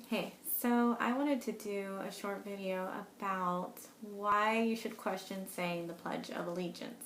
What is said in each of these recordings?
Hey, so I wanted to do a short video about why you should question saying the Pledge of Allegiance.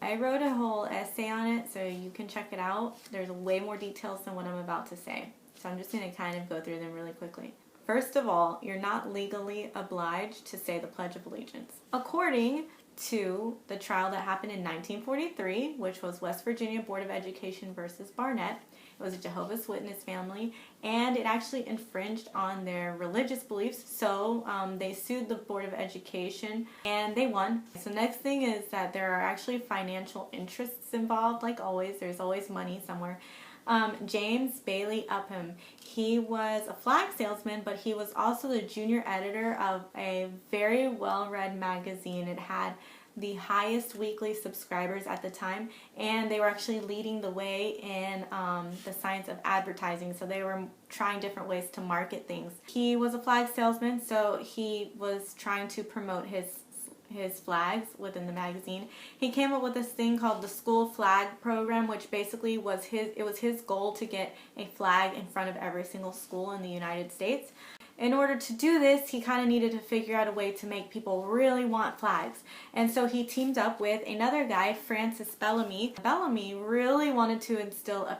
I wrote a whole essay on it, so you can check it out. There's way more details than what I'm about to say, so I'm just going to kind of go through them really quickly. First of all, you're not legally obliged to say the Pledge of Allegiance. According to the trial that happened in 1943, which was West Virginia Board of Education versus Barnett. It was a Jehovah's Witness family, and it actually infringed on their religious beliefs, so they sued the Board of Education, and they won. So next thing is that there are actually financial interests involved. Like always, there's always money somewhere. James Bailey Upham, he was a flag salesman, but he was also the junior editor of a very well-read magazine. It had the highest weekly subscribers at the time, and they were actually leading the way in the science of advertising, so they were trying different ways to market things. He was a flag salesman, so he was trying to promote his flags within the magazine. He came up with this thing called the school flag program, which basically was his goal to get a flag in front of every single school in the United States. In order to do this, he kind of needed to figure out a way to make people really want flags. And so he teamed up with another guy, Francis Bellamy. Bellamy really wanted to instill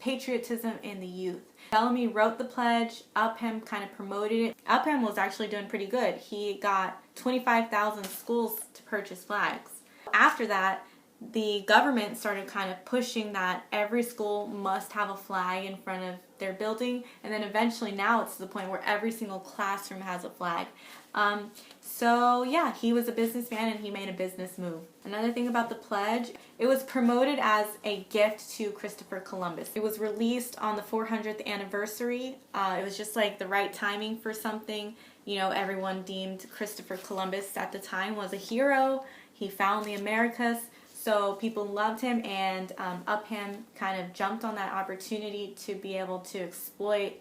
patriotism in the youth. Bellamy wrote the pledge. Upham kind of promoted it. Upham was actually doing pretty good. He got 25,000 schools to purchase flags. After that, the government started kind of pushing that every school must have a flag in front of their building, and then eventually now it's to the point where every single classroom has a flag. So yeah, he was a businessman and he made a business move. Another thing about the pledge, it was promoted as a gift to Christopher Columbus. It was released on the 400th anniversary. It was just like the right timing for something. You know, everyone deemed Christopher Columbus at the time was a hero. He found the Americas. So people loved him, and Upham kind of jumped on that opportunity to be able to exploit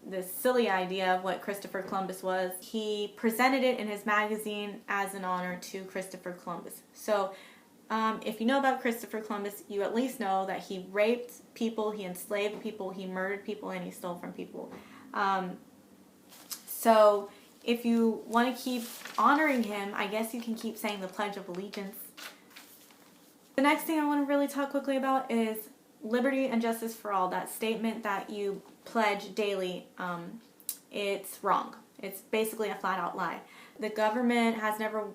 this silly idea of what Christopher Columbus was. He presented it in his magazine as an honor to Christopher Columbus. So if you know about Christopher Columbus, you at least know that he raped people, he enslaved people, he murdered people, and he stole from people. So if you want to keep honoring him, I guess you can keep saying the Pledge of Allegiance. The next thing I want to really talk quickly about is liberty and justice for all. That statement that you pledge daily, it's wrong. It's basically a flat-out lie. The government has never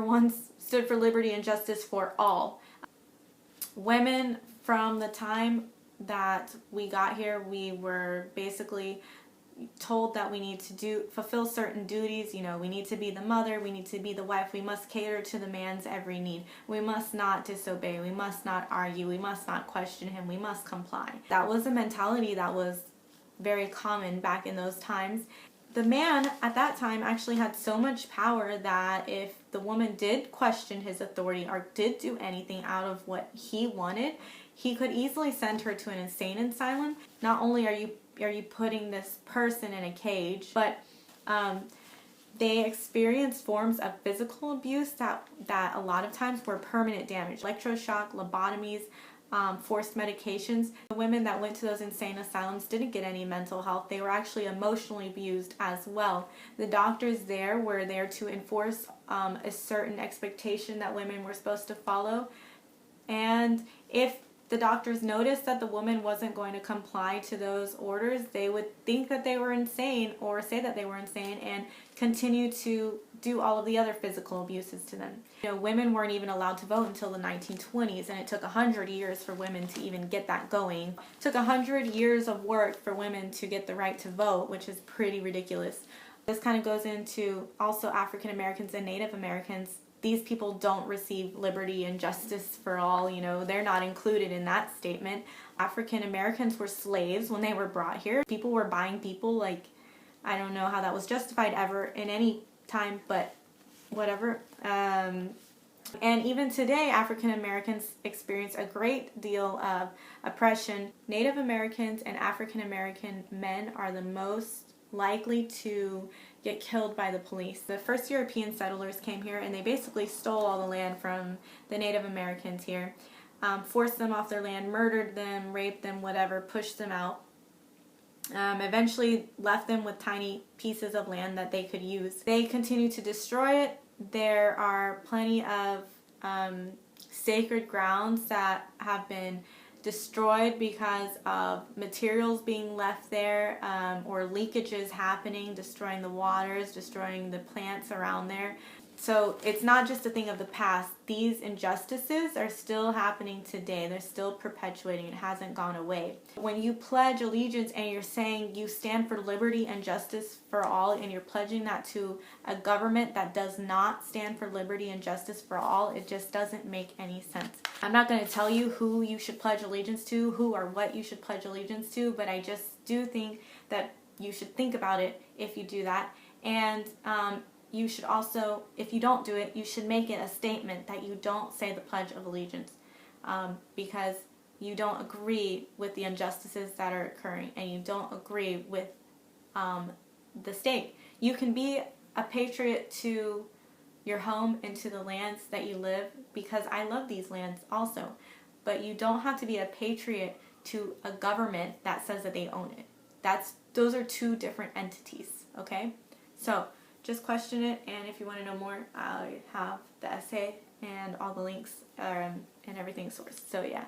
once stood for liberty and justice for all. Women, from the time that we got here, we were basically told that we need to fulfill certain duties. You know, we need to be the mother, we need to be the wife, we must cater to the man's every need, we must not disobey, we must not argue, we must not question him, we must comply. That was a mentality that was very common back in those times. The man at that time actually had so much power that if the woman did question his authority or did do anything out of what he wanted, he could easily send her to an insane asylum. Not only are you putting this person in a cage, but they experienced forms of physical abuse that a lot of times were permanent damage. Electroshock, lobotomies, forced medications. The women that went to those insane asylums didn't get any mental health. They were actually emotionally abused as well. The doctors there were there to enforce a certain expectation that women were supposed to follow. And if the doctors noticed that the woman wasn't going to comply to those orders, they would think that they were insane or say that they were insane and continue to do all of the other physical abuses to them. You know, women weren't even allowed to vote until the 1920s, and it took 100 years for women to even get that going. It took 100 years of work for women to get the right to vote, which is pretty ridiculous. This kind of goes into also African Americans and Native Americans. These people don't receive liberty and justice for all, you know, they're not included in that statement. African Americans were slaves when they were brought here. People were buying people, like, I don't know how that was justified ever in any time, but whatever. And even today, African Americans experience a great deal of oppression. Native Americans and African American men are the most likely to get killed by the police. The first European settlers came here and they basically stole all the land from the Native Americans here, forced them off their land, murdered them, raped them, whatever, pushed them out. eventually left them with tiny pieces of land that they could use. They continue to destroy it. There are plenty of sacred grounds that have been destroyed because of materials being left there, or leakages happening, destroying the waters, destroying the plants around there. So it's not just a thing of the past. These injustices are still happening today. They're still perpetuating. It hasn't gone away. When you pledge allegiance and you're saying you stand for liberty and justice for all, and you're pledging that to a government that does not stand for liberty and justice for all, it just doesn't make any sense. I'm not going to tell you who you should pledge allegiance to, who or what you should pledge allegiance to, but I just do think that you should think about it if you do that. And you should also, if you don't do it, you should make it a statement that you don't say the Pledge of Allegiance, because you don't agree with the injustices that are occurring, and you don't agree with the state. You can be a patriot to your home and to the lands that you live, because I love these lands also, but you don't have to be a patriot to a government that says that they own it. Those are two different entities, okay? So just question it, and if you want to know more, I have the essay and all the links and everything sourced. So yeah.